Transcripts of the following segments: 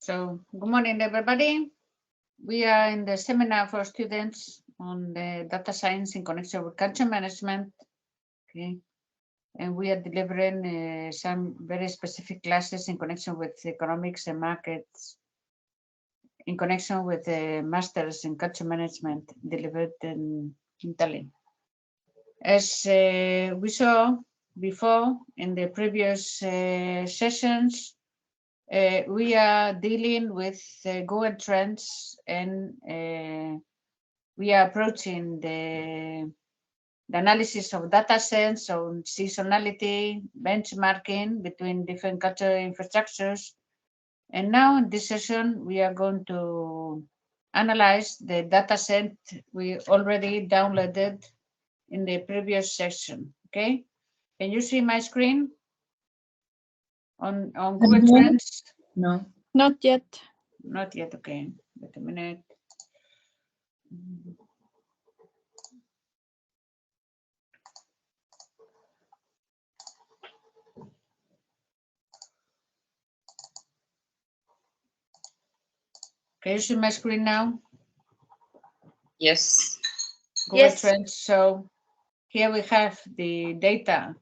So, good morning, everybody. We are in the seminar for students on the data science in connection with culture management. Okay. And we are delivering some very specific classes in connection with economics and markets, in connection with the masters in culture management delivered in Tallinn. As we saw before in the previous sessions, we are dealing with Google Trends, and we are approaching the analysis of data sets on seasonality, benchmarking between different cultural infrastructures. And now in this session, we are going to analyze the data set we already downloaded in the previous section. Okay, can you see my screen on Google Trends? No. Not yet. Not yet. Okay, wait a minute. Can you see my screen now? Yes. Google Yes. Trends. So here we have the data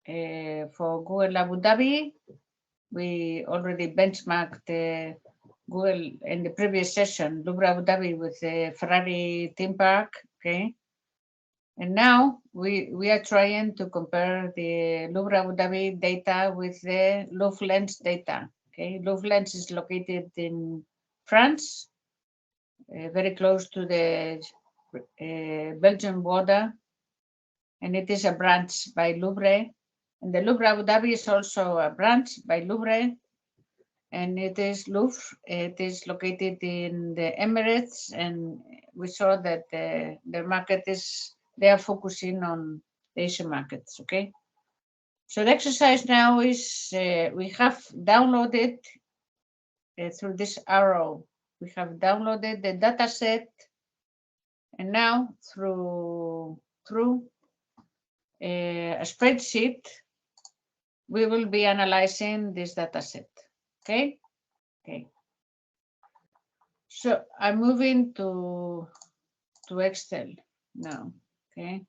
for Google Abu Dhabi. We already benchmarked Google in the previous session, Louvre Abu Dhabi with the Ferrari theme park. Okay. And now we are trying to compare the Louvre Abu Dhabi data with the Louvre Lens data. Okay. Louvre Lens is located in France, very close to the Belgian border, and it is a branch by Louvre. And the Louvre Abu Dhabi is also a branch by Louvre, and it is Louvre. It is located in the Emirates, and we saw that their market is, they are focusing on the Asian markets. Okay. So the exercise now is we have downloaded through this arrow. We have downloaded the data set, and now through a spreadsheet, we will be analyzing this data set. Okay. Okay. So I'm moving to Excel now. Okay.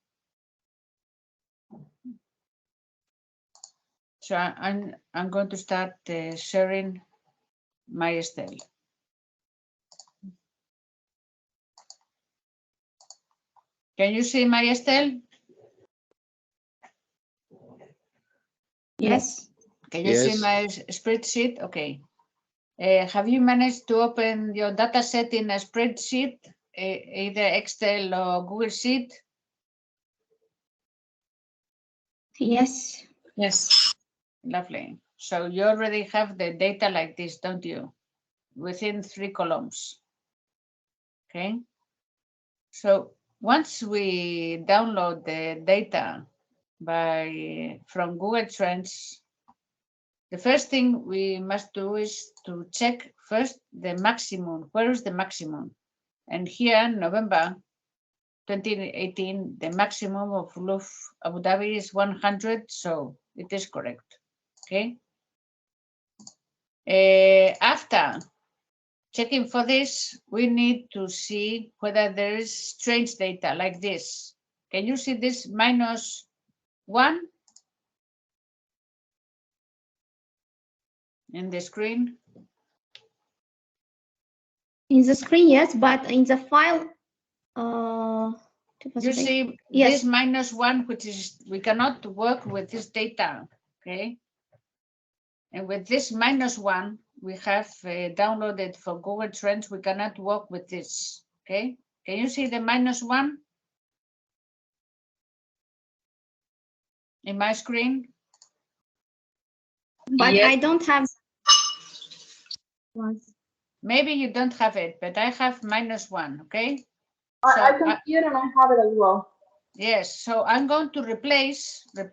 So I'm going to start sharing my Excel. Can you see my Excel? Yes. Can you see my spreadsheet? Okay. Have you managed to open your data set in a spreadsheet, either Excel or Google Sheet? Yes. Yes. Lovely. So you already have the data like this, don't you? Within 3 columns. Okay. So once we download the data from Google Trends, the first thing we must do is to check first the maximum. Where is the maximum? And here, November 2018, the maximum of Louvre Abu Dhabi is 100, so it is correct. Okay. After checking for this, we need to see whether there is strange data like this. Can you see this -1 in the screen? In the screen, yes, but in the file, you see yes. This -1, which is, we cannot work with this data, okay? And with this -1, we have downloaded for Google Trends, we cannot work with this, okay? Can you see the -1 in my screen? But Yes. I don't have. Maybe you don't have it, but I have -1, okay? I can see it and I have it as well. Yes, so I'm going to replace the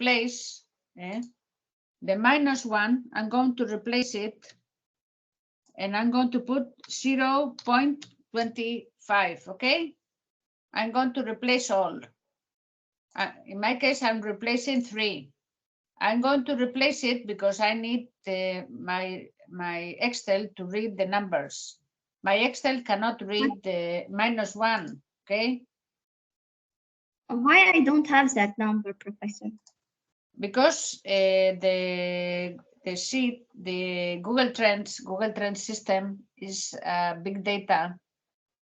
-1. I'm going to replace it, and I'm going to put 0.25, okay? I'm going to replace all. In my case, I'm replacing 3. I'm going to replace it because I need my Excel to read the numbers. My Excel cannot read the -1, okay? Why I don't have that number, Professor? Because the sheet, the Google Trends system is big data.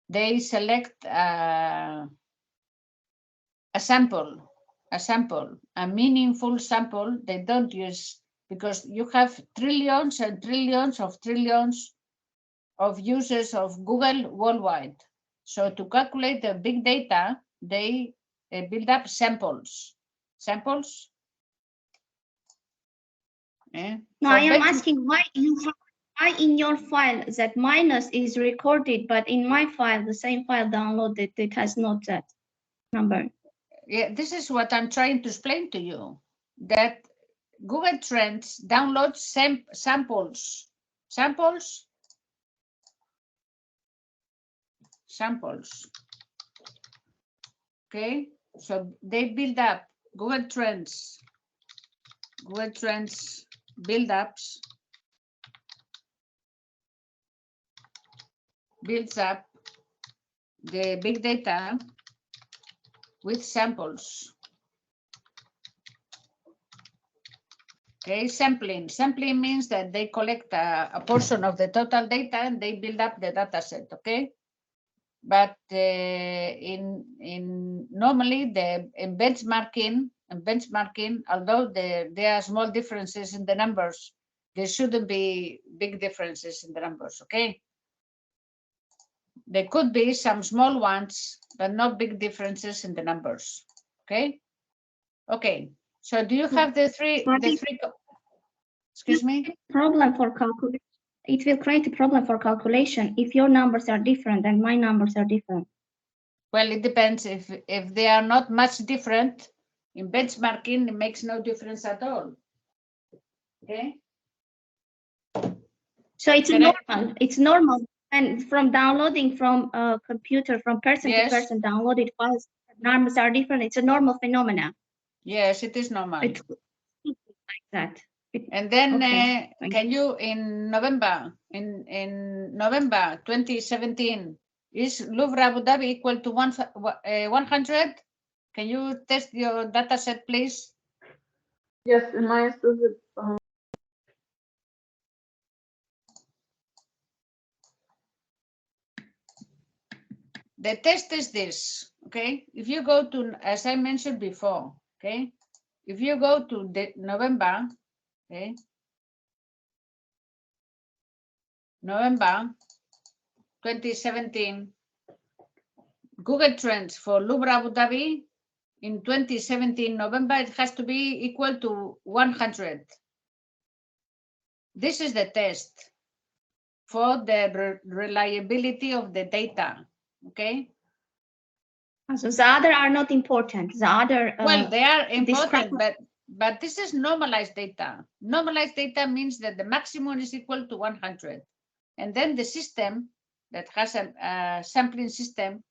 They select a sample, a meaningful sample. They don't use, because you have trillions and trillions of users of Google worldwide. So to calculate the big data, they build up samples. No, I am asking why in your file that minus is recorded, but in my file, the same file downloaded, it has not that number. Yeah, this is what I'm trying to explain to you, that Google Trends downloads samples. Okay, so they build up Google Trends builds up the big data with samples. Okay, sampling means that they collect a portion of the total data and they build up the data set, okay? But in normally in benchmarking, although there are small differences in the numbers, there shouldn't be big differences in the numbers, okay? There could be some small ones, but not big differences in the numbers, okay? Okay, so do you have the three, excuse me? Problem for calculation. It will create a problem for calculation if your numbers are different and my numbers are different. Well, it depends. If they are not much different, in benchmarking, it makes no difference at all. Okay. So it's normal. It's normal. And from downloading from a computer, from person to person, downloaded files, numbers are different. It's a normal phenomena. Yes, it is normal. It's like that. And then can you in November 2017, is Louvre Abu Dhabi equal to 100? Can you test your data set, please? Yes, and mine says it. The test is this, okay? If you go to, as I mentioned before, okay? If you go to the November, okay? November 2017, Google Trends for Louvre Abu Dhabi in 2017 November, it has to be equal to 100. This is the test for the reliability of the data, okay? So the other are not important. The other well, they are important, but this is normalized data. Normalized data means that the maximum is equal to 100, and then the system that has a sampling system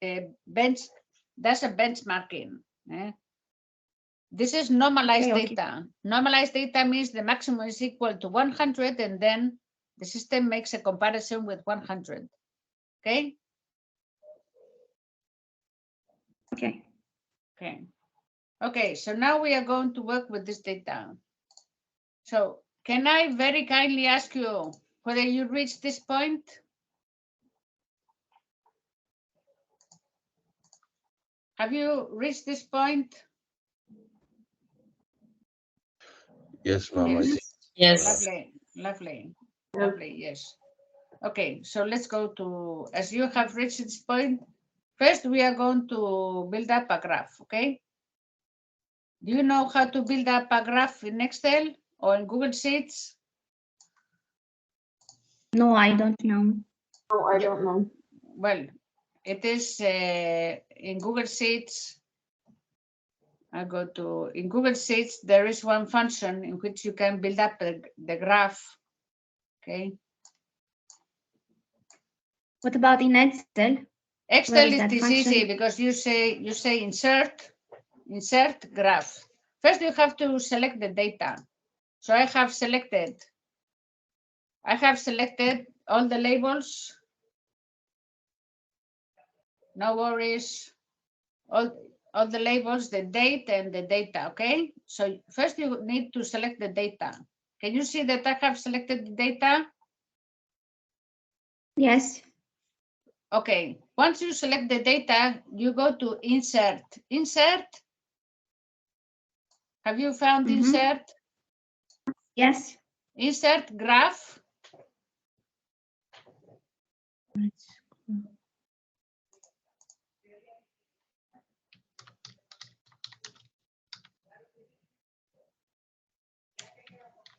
does a benchmarking. This is normalized data. Normalized data means the maximum is equal to 100, and then the system makes a comparison with 100. Okay. Okay. Okay. Okay, so now we are going to work with this data. So can I very kindly ask you whether you reached this point? Have you reached this point? Yes, Mama. Yes. Lovely, lovely, lovely, yes. Okay, so let's go to, as you have reached this point, first we are going to build up a graph, okay? Do you know how to build up a graph in Excel or in Google Sheets? No, I don't know. No, I don't know. Well, it is in Google Sheets. I go to, in Google Sheets, there is one function in which you can build up the graph, okay? What about in Excel? Excel is easy because you say insert graph. First, you have to select the data. So I have selected all the labels. No worries. All the labels, the date and the data, okay? So first you need to select the data. Can you see that I have selected the data? Yes. Okay, once you select the data, you go to insert. Insert. Have you found Mhm. insert? Yes. Insert graph.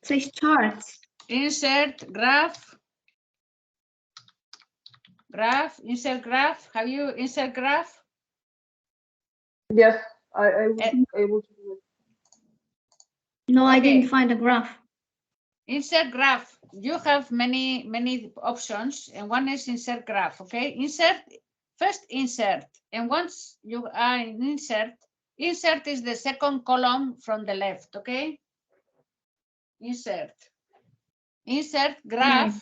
Says charts. Insert graph. Graph, insert graph. Have you insert graph? Yes, I was Eh. able to do it. No, I Okay. didn't find a graph. Insert graph. You have many options, and one is insert graph. Okay, first insert, and once you are in insert is the second column from the left. Okay, insert graph,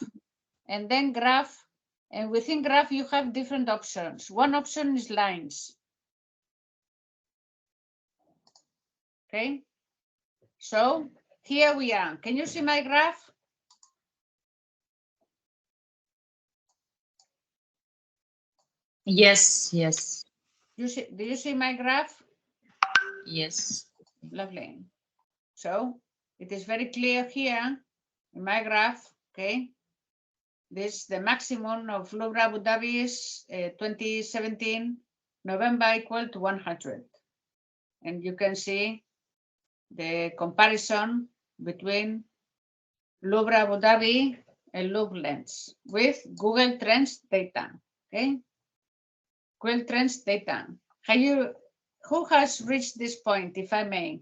and then graph, and within graph you have different options. One option is lines. Okay, so here we are. Can you see my graph? Yes, yes, Do you see my graph? yes. Lovely. So it is very clear here in my graph, okay? This the maximum of Louvre Abu Dhabi is 2017, November equal to 100. And you can see the comparison between Louvre Abu Dhabi and Louvre Lens with Google Trends data, okay? Google Trends data. Who has reached this point, if I may?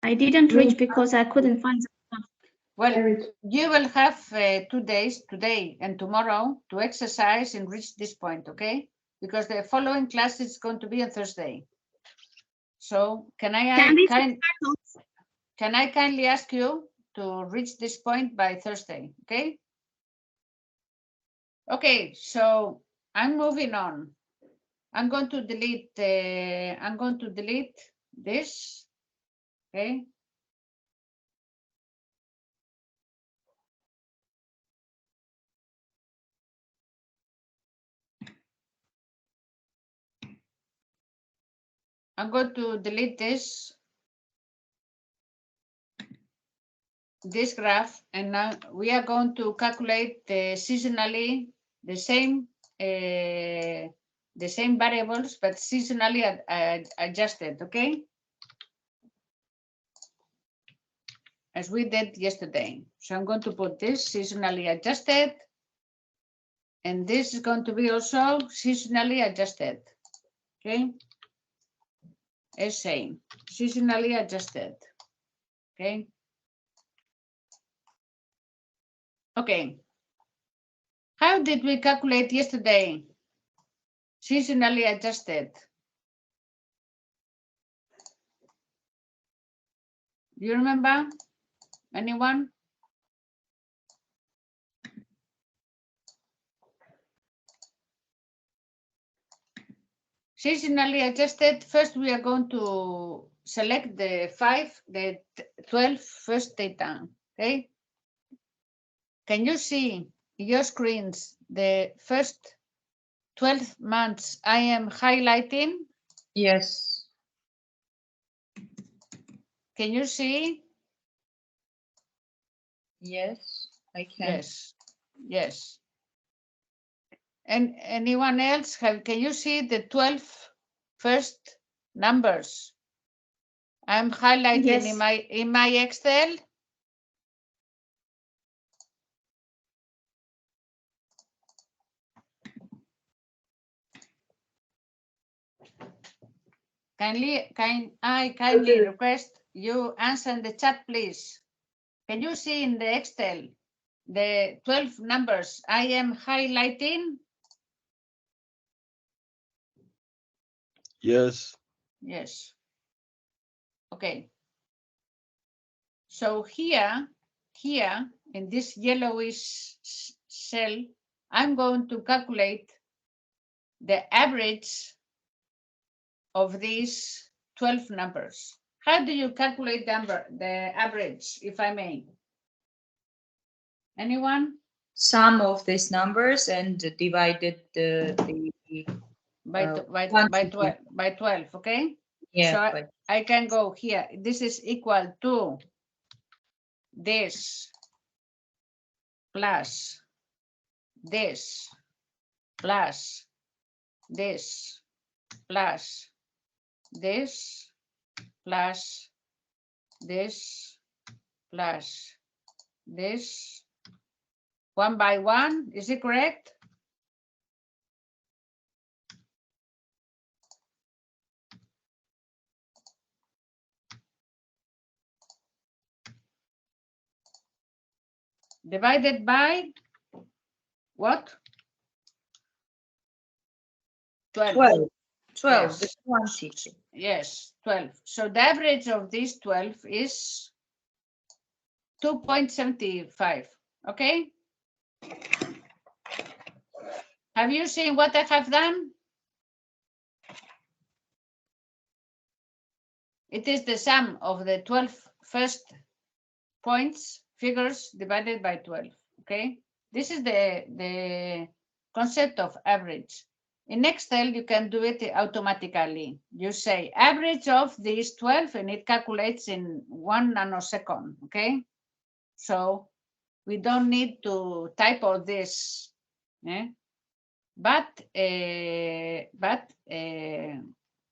I didn't reach because I couldn't find the graph. Well, you will have 2 days, today and tomorrow, to exercise and reach this point, okay? Because the following class is going to be on Thursday. So can I kindly ask you to reach this point by Thursday, okay? Okay, so I'm moving on. I'm going to delete this, okay? I'm going to delete this graph, and now we are going to calculate seasonally the same variables, but seasonally adjusted, okay? As we did yesterday. So I'm going to put this seasonally adjusted, and this is going to be also seasonally adjusted, okay? As same, seasonally adjusted, okay? Okay. How did we calculate yesterday? Seasonally adjusted. Do you remember? Anyone? Seasonally adjusted, first we are going to select the 12 first data, okay? Can you see your screens, the first 12 months I am highlighting? Yes. Can you see? Yes, I can. Yes, yes. And anyone else, can you see the 12 first numbers? I'm highlighting Yes. in my Excel. I kindly request you answer in the chat, please. Can you see in the Excel the 12 numbers I am highlighting? Yes. Yes. Okay. So here in this yellowish cell, I'm going to calculate the average of these 12 numbers. How do you calculate the average, if I may? Anyone? Sum of these numbers and divided By, quantity. by 12, okay? Yeah, So but I can go here. This is equal to this plus this plus this plus this plus this plus this, one by one. Is it correct? Divided by what? 12. 12. 12, Yes. the quantity. Yes, 12. So the average of these 12 is 2.75. Okay. Have you seen what I have done? It is the sum of the 12 first points, figures divided by 12. Okay. This is the concept of average. In Excel, you can do it automatically. You say average of these 12 and it calculates in 1 nanosecond, okay? So we don't need to type all this, eh?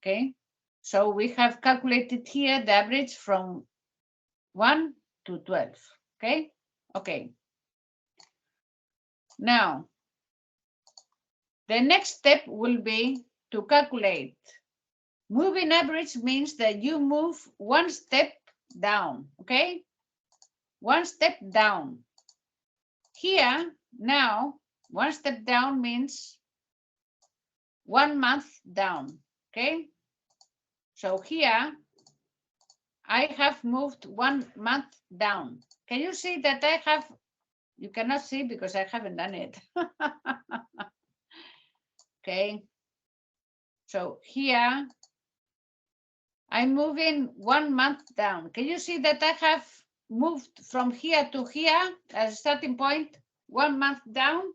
Okay, so we have calculated here the average from 1 to 12, okay? Okay. Now, the next step will be to calculate. Moving average means that you move one step down, okay? One step down. Here, now, one step down means 1 month down, okay? So here, I have moved 1 month down. Can you see that I have, you cannot see because I haven't done it. Okay, so here, I'm moving 1 month down. Can you see that I have moved from here to here as a starting point, 1 month down?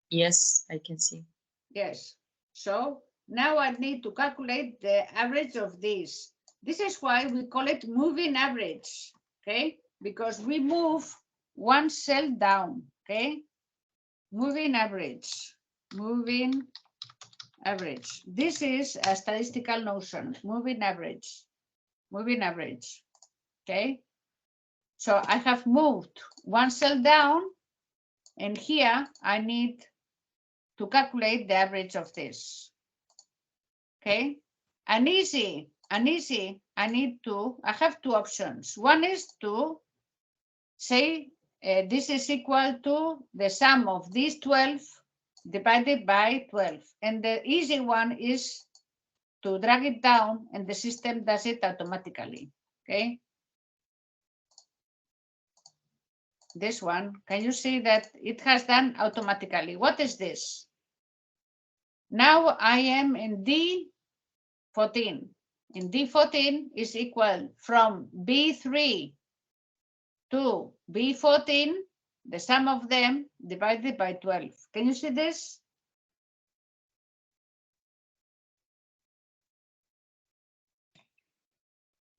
Yes, I can see. Yes. So now I need to calculate the average of these. This is why we call it moving average, okay? Because we move one cell down, okay? Moving average, moving average. This is a statistical notion, moving average, okay? So I have moved one cell down, and here I need to calculate the average of this. Okay, I have two options. One is to say this is equal to the sum of these 12 divided by 12. And the easy one is to drag it down and the system does it automatically. Okay. This one, can you see that it has done automatically? What is this? Now I am in D14. In D14 is equal from B3 to B14, the sum of them divided by 12. Can you see this?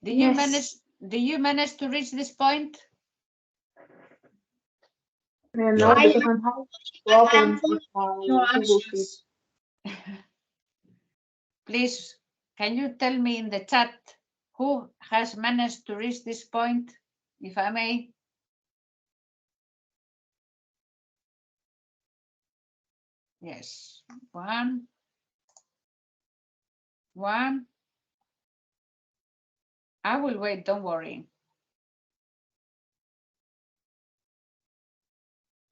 Did you manage to reach this point? No, I because I'm having problems with my your Google Sheet. actions. Please, can you tell me in the chat who has managed to reach this point, if I may? Yes, one. I will wait, don't worry.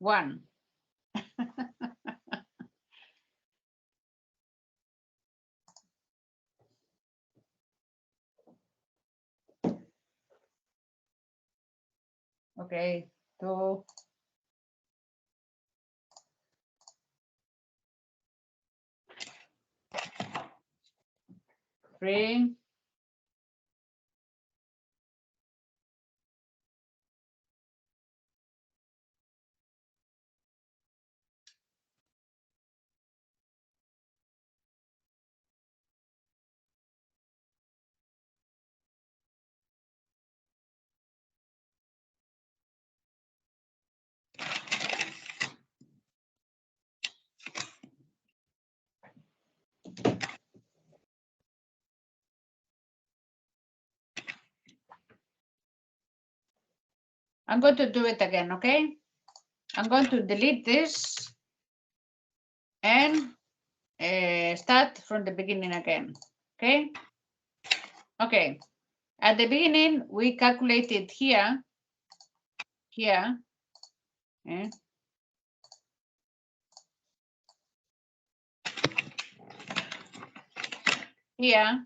1. Okay, 2, 3, I'm going to do it again, okay? I'm going to delete this and start from the beginning again, okay? Okay, at the beginning, we calculated here, eh? Here,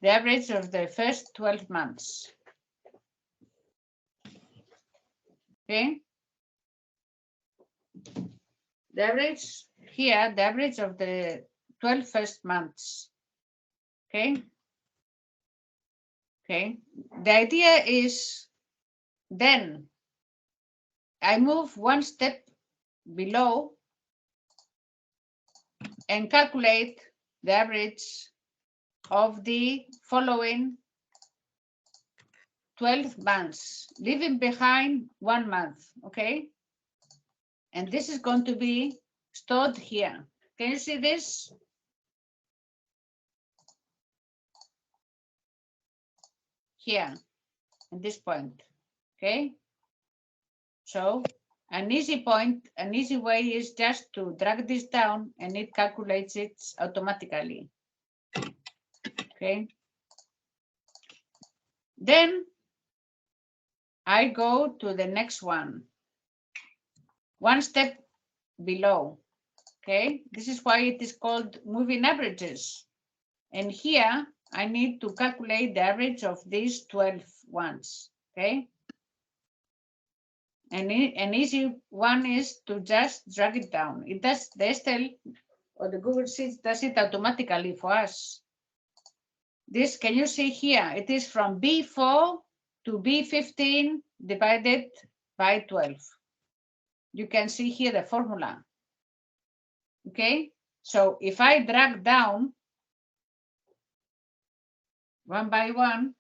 the average of the first 12 months, okay? The average here, the average of the 12 first months, okay? Okay, the idea is then I move one step below and calculate the average of the following 12 months, leaving behind 1 month, okay? And this is going to be stored here. Can you see this? Here, at this point, okay? So an easy point, an easy way is just to drag this down and it calculates it automatically, okay? Then I go to the next one step below, okay? This is why it is called moving averages. And here I need to calculate the average of these 12 ones, okay? And an easy one is to just drag it down. It does, the Excel or the Google Sheets does it automatically for us. This, can you see here? It is from B4 to B15 divided by 12. You can see here the formula, okay? So if I drag down one by one,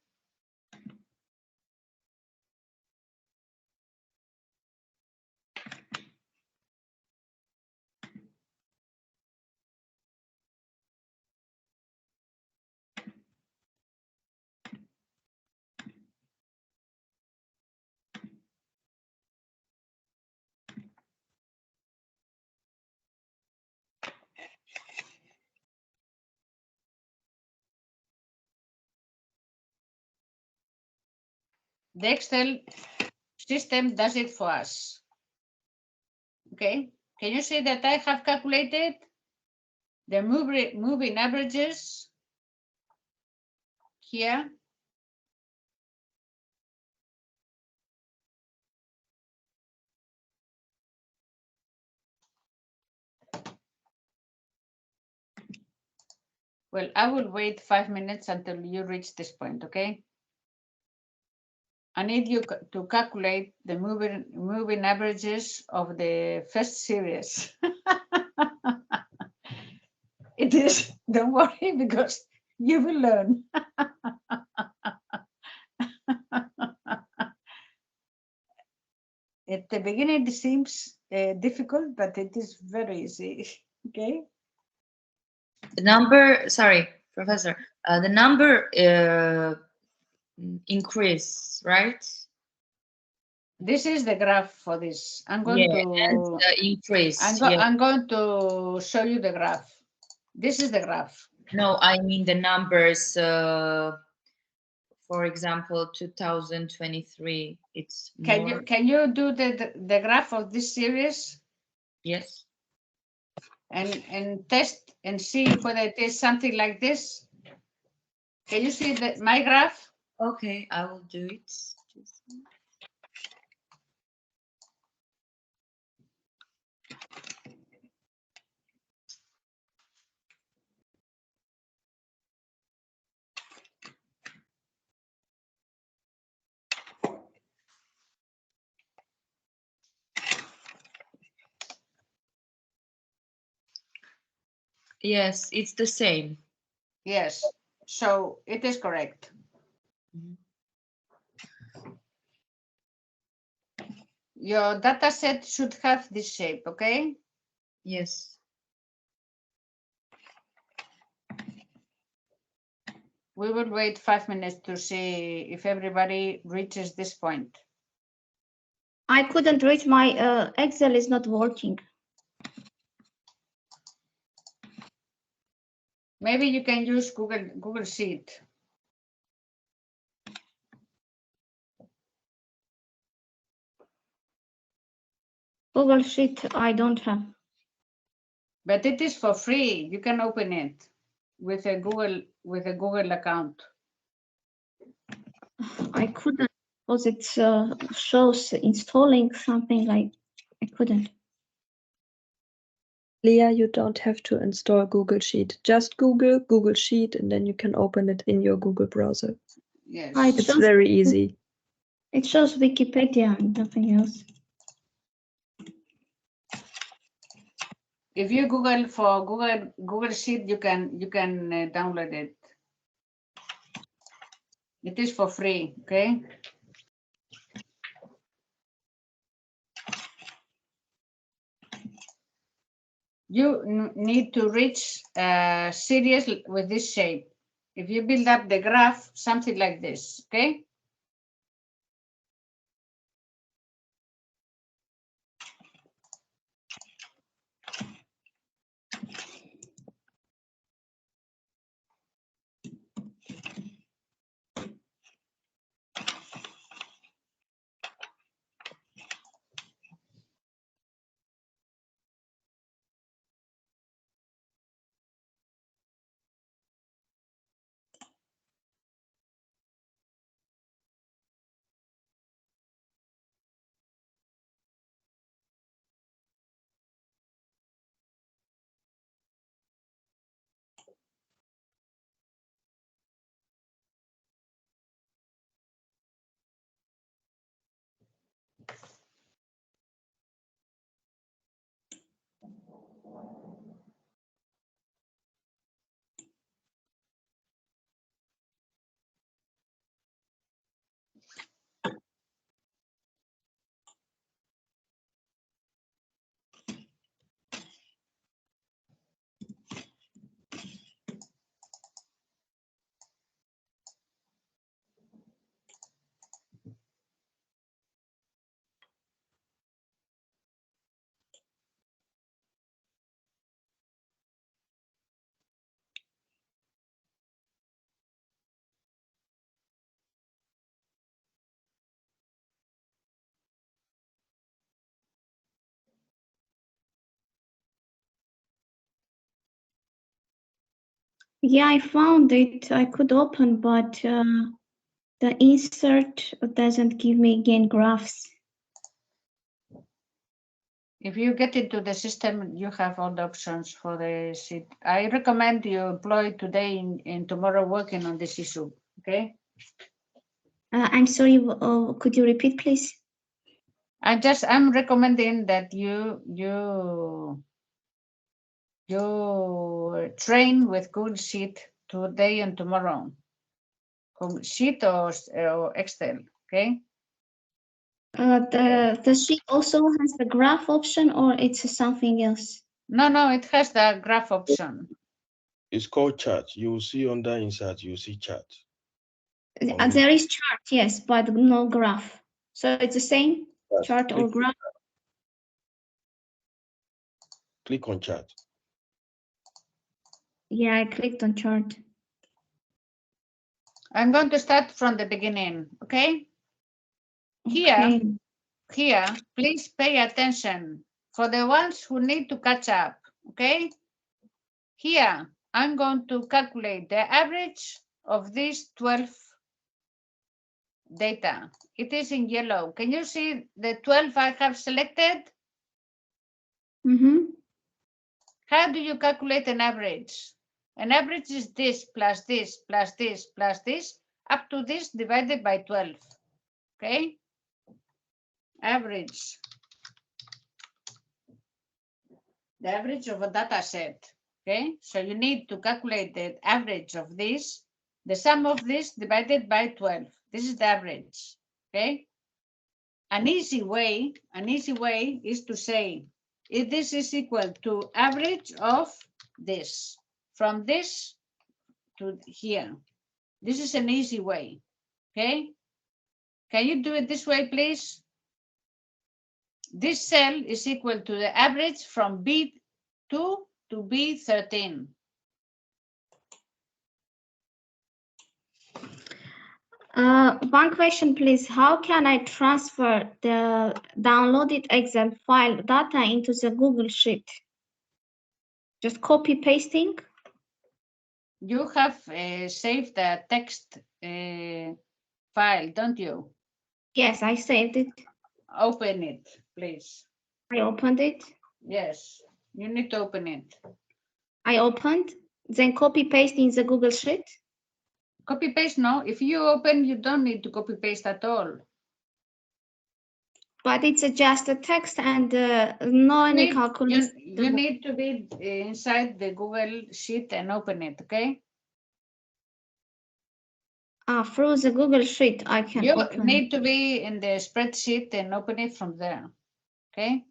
the Excel system does it for us, okay? Can you see that I have calculated the moving averages here? Well, I will wait 5 minutes until you reach this point, okay? I need you to calculate the moving averages of the first series. It is, don't worry, because you will learn. At the beginning, it seems difficult, but it is very easy, okay? The number, sorry, Professor, the number increase, right? This is the graph for this. I'm going Yeah, and to increase. I'm going to show you the graph. This is the graph. No, I mean the numbers. For example, 2023. It's more. Can you do the graph of this series Yes. and test and see whether it is something like this? Can you see my graph? Okay, I will do it. Yes, it's the same. Yes, so it is correct. Mhm. Your data set should have this shape, okay? Yes. We will wait 5 minutes to see if everybody reaches this point. I couldn't reach my Excel is not working. Maybe you can use Google Sheet. Google Sheet I don't have. But it is for free. You can open it with a Google account. I couldn't because it shows installing something like I couldn't. Leah, you don't have to install Google Sheet. Just Google Sheet, and then you can open it in your Google browser. Yes. It's very easy. It shows Wikipedia and nothing else. If you Google for Google Sheet, you can download it. It is for free, okay? You need to reach series with this shape. If you build up the graph, something like this, okay? Yeah, I found it. I could open, but the insert doesn't give me again graphs. If you get into the system, you have all the options for the sheet. I recommend you employ today and tomorrow working on this issue, okay? I'm sorry, could you repeat, please? I'm recommending that you train with Google Sheet today and tomorrow. Sheet or Excel, okay? The sheet also has the graph option, or it's something else? No, it has the graph option. It's called chart. You will see under insert, you will see chart. There is chart, yes, but no graph. So it's the same chart or graph? Click on chart. Yeah, I clicked on chart. I'm going to start from the beginning, okay? Okay. Here, please pay attention for the ones who need to catch up, okay? Here, I'm going to calculate the average of these 12 data. It is in yellow. Can you see the 12 I have selected? Mm-hmm. How do you calculate an average? An average is this plus this plus this plus this up to this divided by 12, okay? Average. The average of a data set. Okay, so you need to calculate the average of this, the sum of this divided by 12. This is the average. Okay. An easy way is to say if this is equal to average of this, from this to here. This is an easy way. Okay. Can you do it this way, please? This cell is equal to the average from B2 to B13. One question, please. How can I transfer the downloaded Excel file data into the Google Sheet? Just copy pasting? You have saved the text file, don't you? Yes, I saved it. Open it, please. I opened it. Yes, you need to open it. I opened, then copy paste in the Google Sheet. Copy paste, no. If you open, you don't need to copy paste at all. But it's just a text and no any calculation. You need to be inside the Google Sheet and open it, okay? Through the Google Sheet, I can You open. need to be in the spreadsheet and open it from there, okay?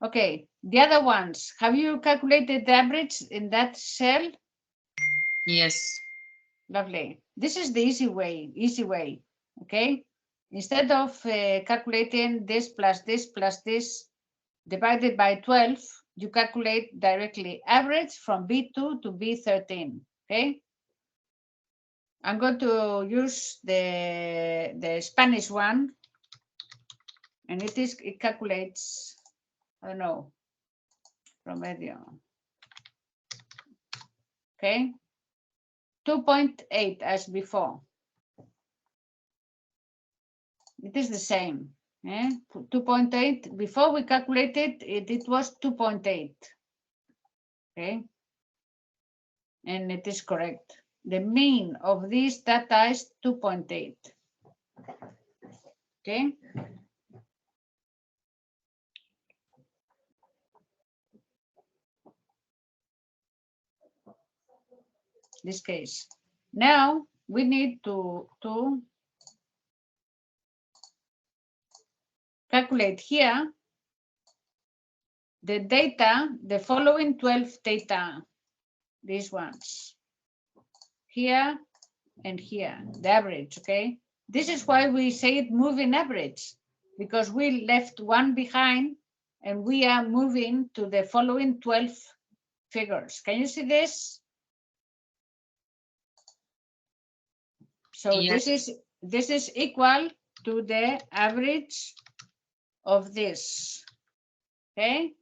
Okay, the other ones, have you calculated the average in that cell? Yes. Lovely. This is the easy way, okay? Instead of calculating this plus this divided by 12, you calculate directly average from B2 to B13, okay? I'm going to use the Spanish one, and it calculates, I don't know, promedio. Okay, 2.8 as before. It is the same. 2.8. Before we calculated it was 2.8. Okay, and it is correct. The mean of this data is 2.8. Okay. This case. Now we need to calculate here the data, the following 12 data, these ones, here and here, the average, okay? This is why we say it moving average, because we left one behind and we are moving to the following 12 figures. Can you see this? So Yes. this is equal to the average of this, okay?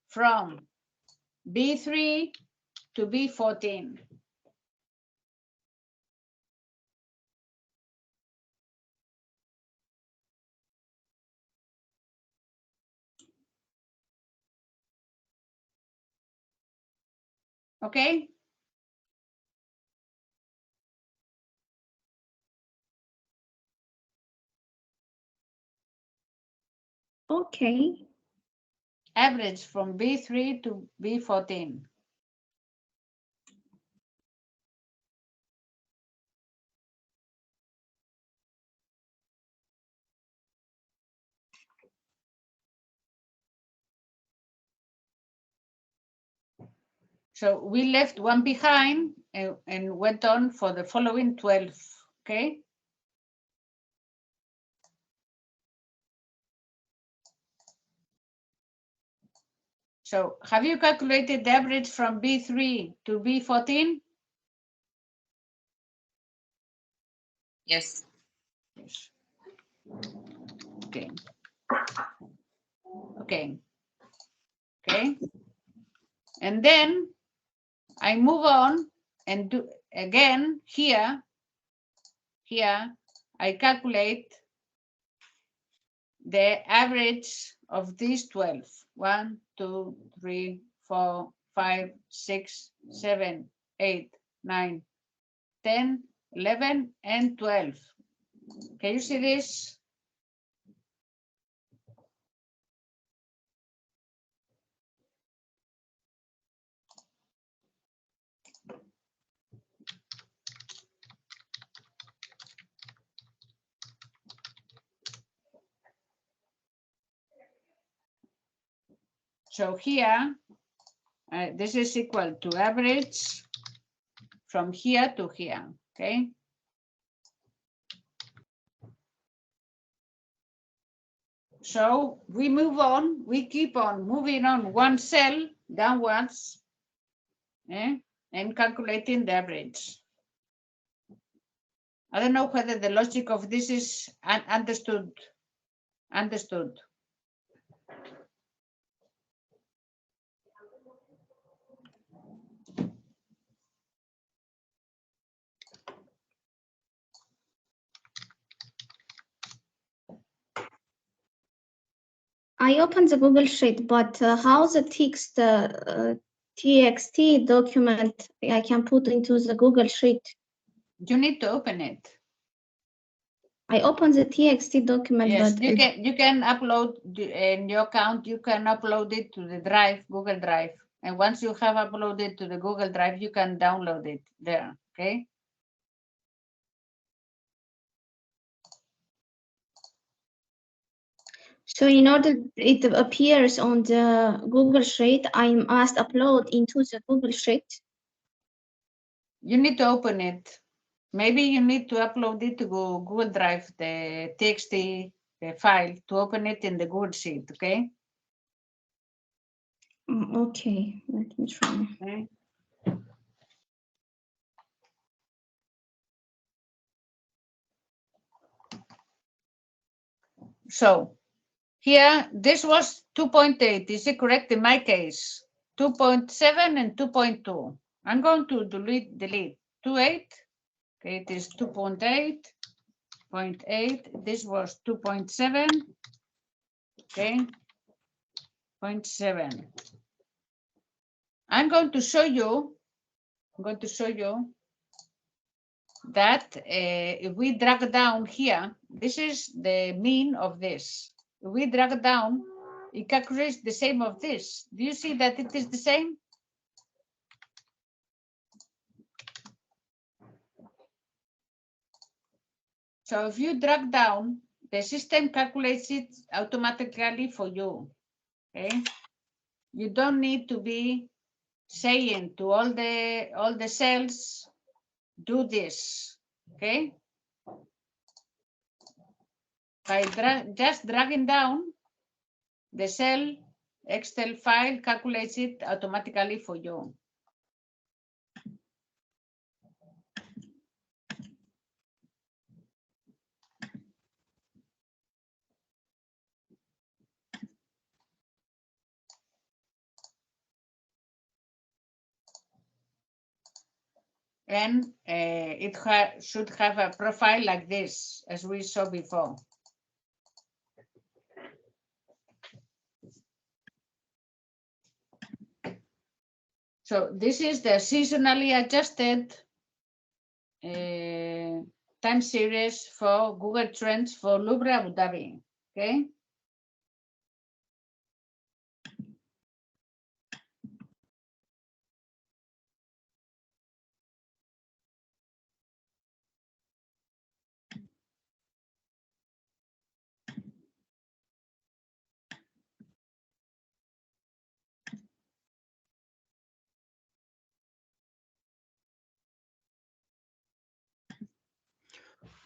From B3 to B14. Okay? Okay. Average from B3 to B14. So we left one behind and went on for the following 12, okay? So have you calculated the average from B3 to B14? Yes. Yes. Okay. Okay. Okay. And then I move on and do again here I calculate the average of these 12. 1, 2, 3, 4, 5, 6, 7, 8, 9, 10, 11, and 12. Can you see this? So here, this is equal to average from here to here, okay? So we move on, we keep on moving on one cell downwards, and calculating the average. I don't know whether the logic of this is understood. I opened the Google Sheet, but how the text TXT document I can put into the Google Sheet? You need to open it. I opened the TXT document, Yes, but you can upload in your account. You can upload it to the Drive, Google Drive, and once you have uploaded to the Google Drive, you can download it there. Okay. so in order it appears on the Google Sheet, I must upload into the Google Sheet. You need to open it. Maybe you need to upload it to Google Drive, the TXT file, to open it in the Google Sheet. Okay. Okay, let me try. Okay. So here, this was 2.8. Is it correct in my case? 2.7 and 2.2. I'm going to delete 2.8. Okay, it is 2.8. 0.8. This was 2.7. Okay, 0.7. I'm going to show you that if we drag down here, this is the mean of this. If we drag down, it calculates the same of this. Do you see that it is the same? So if you drag down, the system calculates it automatically for you. Okay, you don't need to be saying to all the cells, do this. Okay, by just dragging down, the cell Excel file calculates it automatically for you. And it should have a profile like this, as we saw before. So this is the seasonally adjusted time series for Google Trends for Louvre Abu Dhabi. Okay.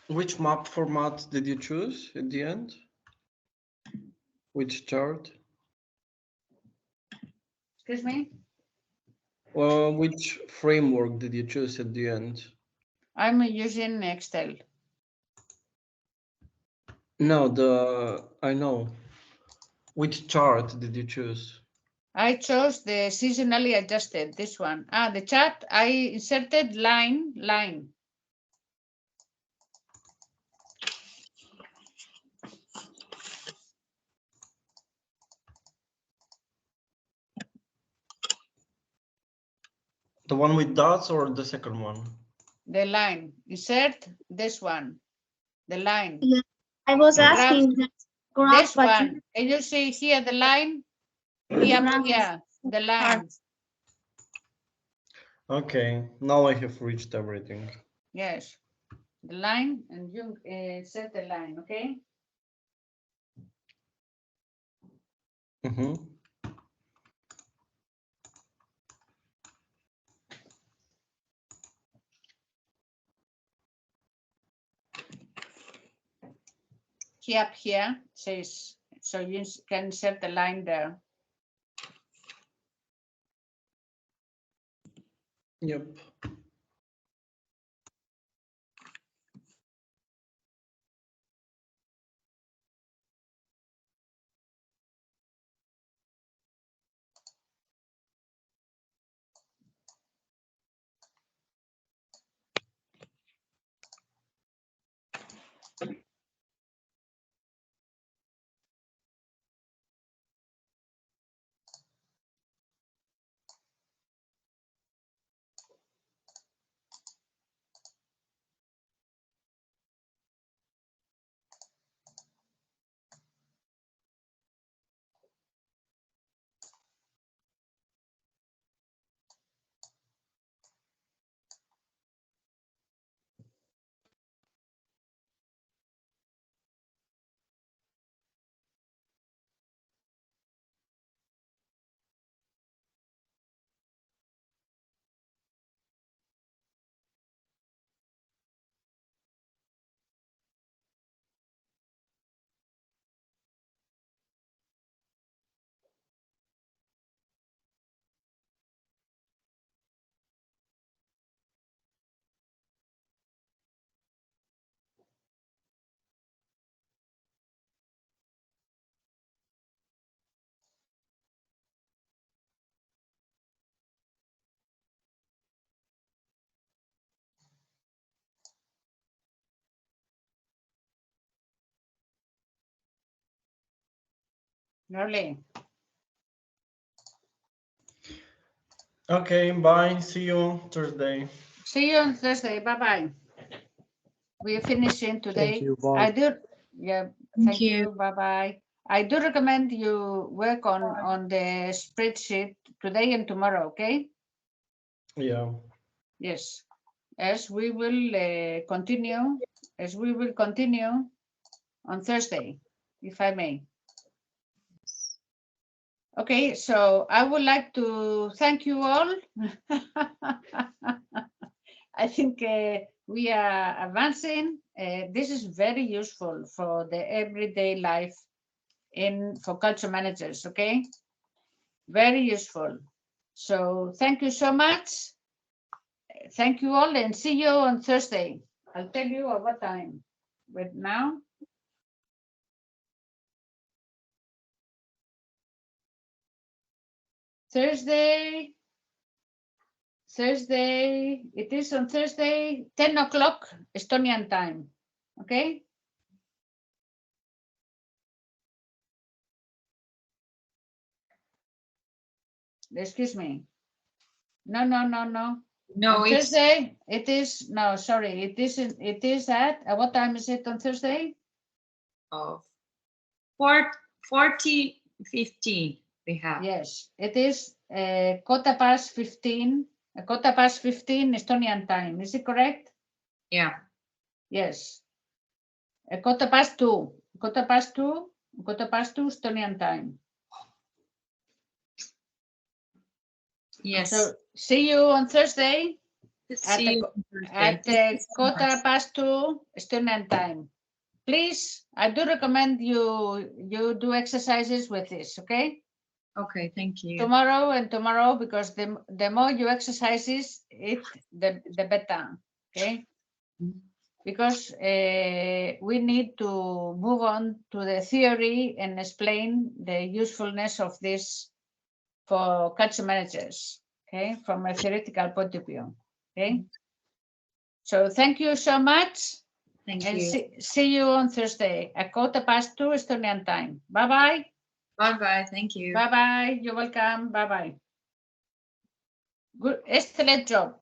Which map format did you choose at the end? Which chart? Excuse me? Which framework did you choose at the end? I'm using Excel. No, I know. Which chart did you choose? I chose the seasonally adjusted, this one. The chart, I inserted line. The one with dots or the second one? The line, insert this one, the line. Yeah, I was The asking that graph, This but one, can you see here the line? Here, graph is here, the line. Okay, now I have reached everything. Yes, the line, and you set the line, okay? Mm-hmm. key up here says, so you can insert the line there. Yep. Lovely. Okay, bye. See you Thursday. See you on Thursday. Bye-bye. We're finishing today. Thank you. Bye. I do, yeah, Thank thank you. you. Bye-bye. I do recommend you work on the spreadsheet today and tomorrow, okay? Yeah. Yes. As we will continue on Thursday, if I may. Okay, so I would like to thank you all. I think we are advancing. This is very useful for the everyday life for culture managers, okay? Very useful. So thank you so much. Thank you all and see you on Thursday. I'll tell you at what time. But now, Thursday, it is on Thursday, 10 o'clock Estonian time, okay? Excuse me. No. No, On it's Thursday, it is, no, sorry, it is at what time is it on Thursday? 40:15 we have. Yes, it is 15:15 Estonian time. Is it correct? Yeah. Yes. 2:15 Estonian time. Yes. So see you on Thursday See you on Thursday. at Thank you so much. 2:15 Estonian time. Please, I do recommend you do exercises with this, okay? Okay, thank you. Tomorrow, because the more you exercises it, the better, okay? Because we need to move on to the theory and explain the usefulness of this for culture managers, okay? From a theoretical point of view, okay? So thank you so much. Thank And you. see you on Thursday at 2:15 Estonian time. Bye-bye. Bye-bye. Thank you. Bye-bye. You're welcome. Bye-bye. Good. Excellent job.